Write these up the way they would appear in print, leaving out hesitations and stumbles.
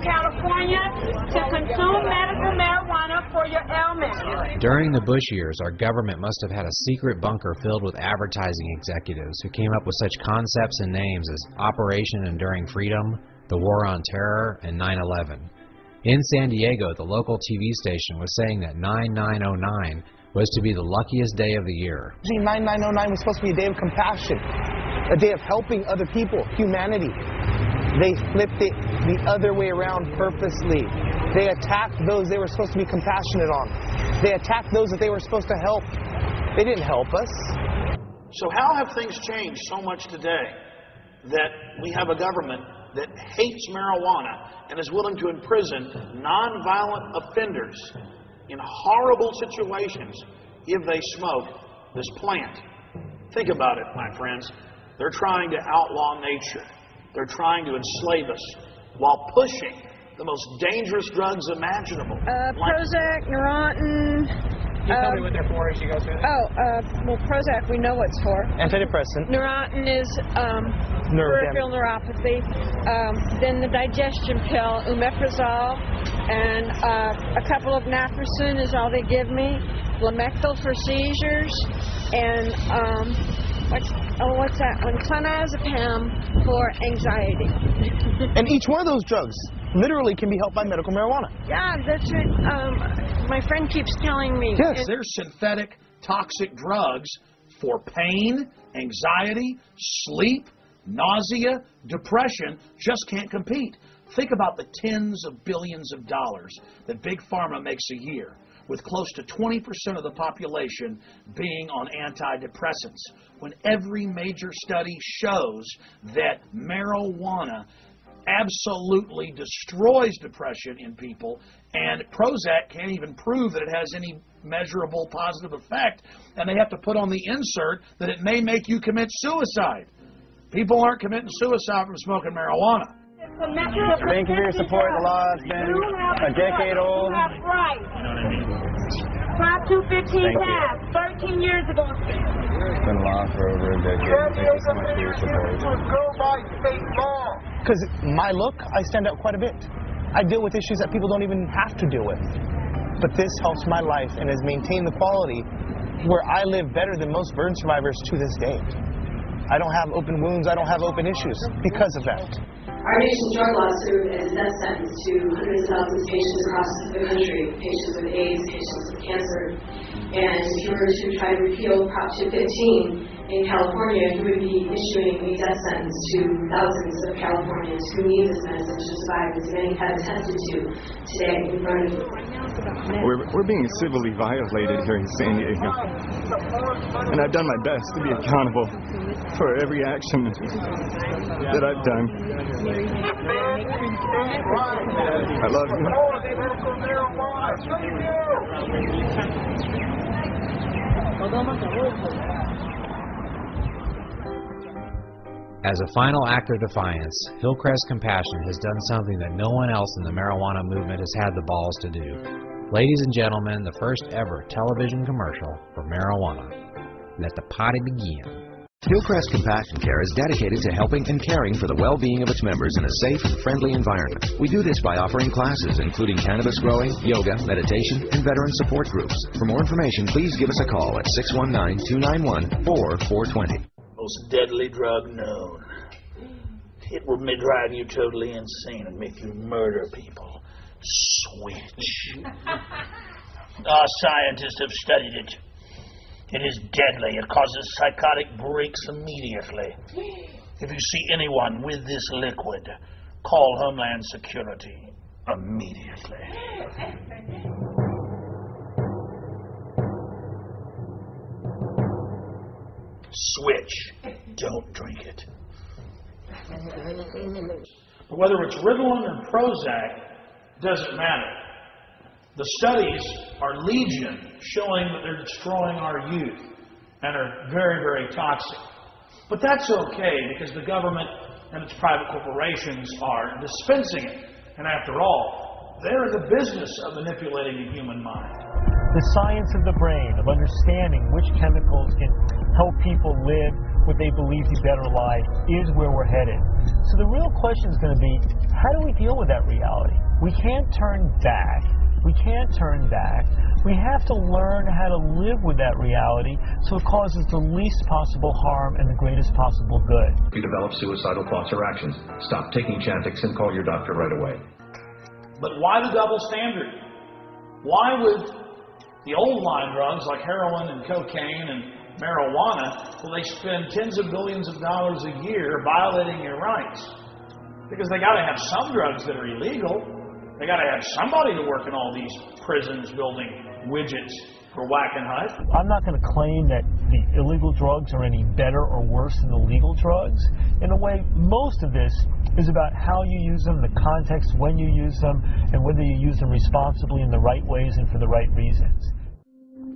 California to consume medical marijuana for your ailments. During the Bush years, our government must have had a secret bunker filled with advertising executives who came up with such concepts and names as Operation Enduring Freedom, the War on Terror, and 9/11. In San Diego, the local TV station was saying that 9909 was to be the luckiest day of the year. 9909 was supposed to be a day of compassion, a day of helping other people, humanity. They flipped it the other way around purposely. They attacked those they were supposed to be compassionate on. They attacked those that they were supposed to help. They didn't help us. So how have things changed so much today that we have a government that hates marijuana and is willing to imprison nonviolent offenders in horrible situations if they smoke this plant? Think about it, my friends. They're trying to outlaw nature. They're trying to enslave us while pushing the most dangerous drugs imaginable. Prozac, Neurontin. Can you tell me what they're for as you go through this? Well, Prozac we know what's for. Antidepressant. Neurontin is peripheral neuropathy. Then the digestion pill, Omeprazole, and a couple of Naproxen is all they give me. Lamictal for seizures, and what's that one? Clonazepam for anxiety. And each one of those drugs literally can be helped by medical marijuana. Yeah, that's what my friend keeps telling me. Yes, there's synthetic toxic drugs for pain, anxiety, sleep, nausea, depression, just can't compete. Think about the tens of billions of dollars that Big Pharma makes a year, with close to 20% of the population being on antidepressants, when every major study shows that marijuana absolutely destroys depression in people, and Prozac can't even prove that it has any measurable positive effect, and they have to put on the insert that it may make you commit suicide. People aren't committing suicide from smoking marijuana. Thank you for your support. The law has been a decade old. Prop 215 passed 13 years ago. It's been law for over a decade. Thank you so much for your support. Because my look, I stand out quite a bit. I deal with issues that people don't even have to deal with. But this helps my life and has maintained the quality where I live better than most burn survivors to this day. I don't have open wounds, I don't have open issues because of that. Our nation's drug laws serve as a death sentence to hundreds of thousands of patients across the country, patients with AIDS, patients with cancer. And if you were to try to repeal Prop 215 in California, you would be issuing a death sentence to thousands of Californians who need this medicine to survive, as many have attested to today in front of you. We're being civilly violated here in San Diego. And I've done my best to be accountable for every action that I've done. I love you. As a final act of defiance, Hillcrest Compassion has done something that no one else in the marijuana movement has had the balls to do. Ladies and gentlemen, the first ever television commercial for marijuana. Let the party begin. Hillcrest Compassion Care is dedicated to helping and caring for the well-being of its members in a safe, friendly environment. We do this by offering classes including cannabis growing, yoga, meditation, and veteran support groups. For more information, please give us a call at 619-291-4420. Most deadly drug known. It will drive you totally insane and make you murder people. Switch. Our scientists have studied it. It is deadly. It causes psychotic breaks immediately. If you see anyone with this liquid, call Homeland Security immediately. Switch. Don't drink it. Whether it's Ritalin or Prozac, doesn't matter. The studies are legion, showing that they're destroying our youth and are very, very toxic. But that's okay, because the government and its private corporations are dispensing it. And after all, they're in the business of manipulating the human mind. The science of the brain, of understanding which chemicals can help people live what they believe to be better life is where we're headed. So the real question is going to be, how do we deal with that reality? We can't turn back. We can't turn back. We have to learn how to live with that reality so it causes the least possible harm and the greatest possible good. If you develop suicidal thoughts or actions, stop taking Chantix and call your doctor right away. But why the double standard? Why would the old line drugs like heroin and cocaine and marijuana, will they spend tens of billions of dollars a year violating your rights? Because they got to have some drugs that are illegal. They got to have somebody to work in all these prisons building widgets for whack and hype. I'm not going to claim that the illegal drugs are any better or worse than the legal drugs. In a way, most of this is about how you use them, the context when you use them, and whether you use them responsibly in the right ways and for the right reasons.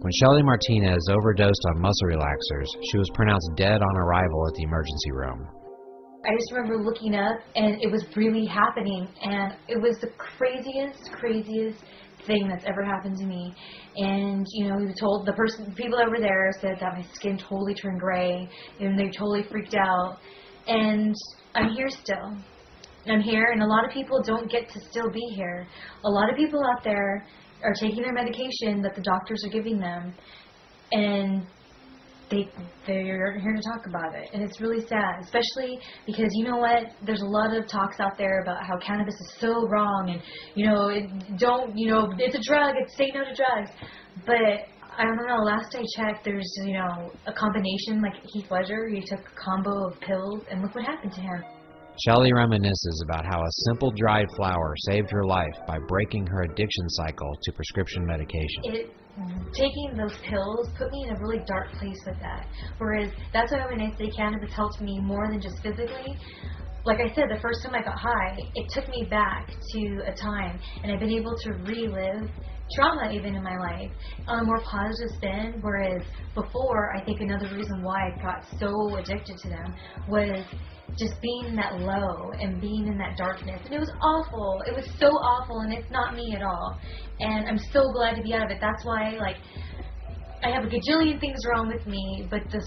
When Shelly Martinez overdosed on muscle relaxers, she was pronounced dead on arrival at the emergency room. I just remember looking up, and it was really happening, and it was the craziest thing that's ever happened to me. And, you know, we were told, people over there said that my skin totally turned gray, and they totally freaked out. And I'm here still. I'm here, and a lot of people don't get to still be here. A lot of people out there are taking their medication that the doctors are giving them, and they're here to talk about it, and it's really sad, especially because, you know what, there's a lot of talks out there about how cannabis is so wrong, and, you know, it's a drug, say no to drugs, but I don't know, last I checked, there's, you know, a combination, like Heath Ledger, he took a combo of pills, and look what happened to him. Shelly reminisces about how a simple dried flower saved her life by breaking her addiction cycle to prescription medication. Taking those pills put me in a really dark place with that. Whereas that's why when I say cannabis helped me more than just physically, like I said, the first time I got high, it took me back to a time, and I've been able to relive trauma even in my life on a more positive spin, whereas before, I think another reason why I got so addicted to them was just being in that low and being in that darkness. And it was awful. It was so awful, and it's not me at all. And I'm so glad to be out of it. That's why, like, I have a gajillion things wrong with me, but this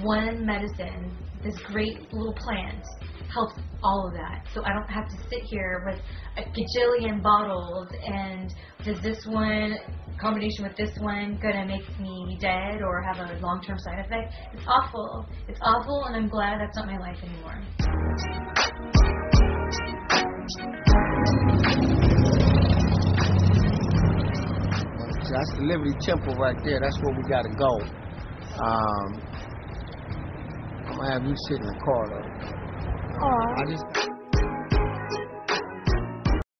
one medicine, this great little plant, helps all of that. So I don't have to sit here with a gajillion bottles and does this one combination with this one gonna make me dead or have a long-term side effect? It's awful. It's awful, and I'm glad that's not my life anymore. That's the Liberty Temple right there. That's where we gotta go. I'm gonna have you sit in the car though. Aww. I just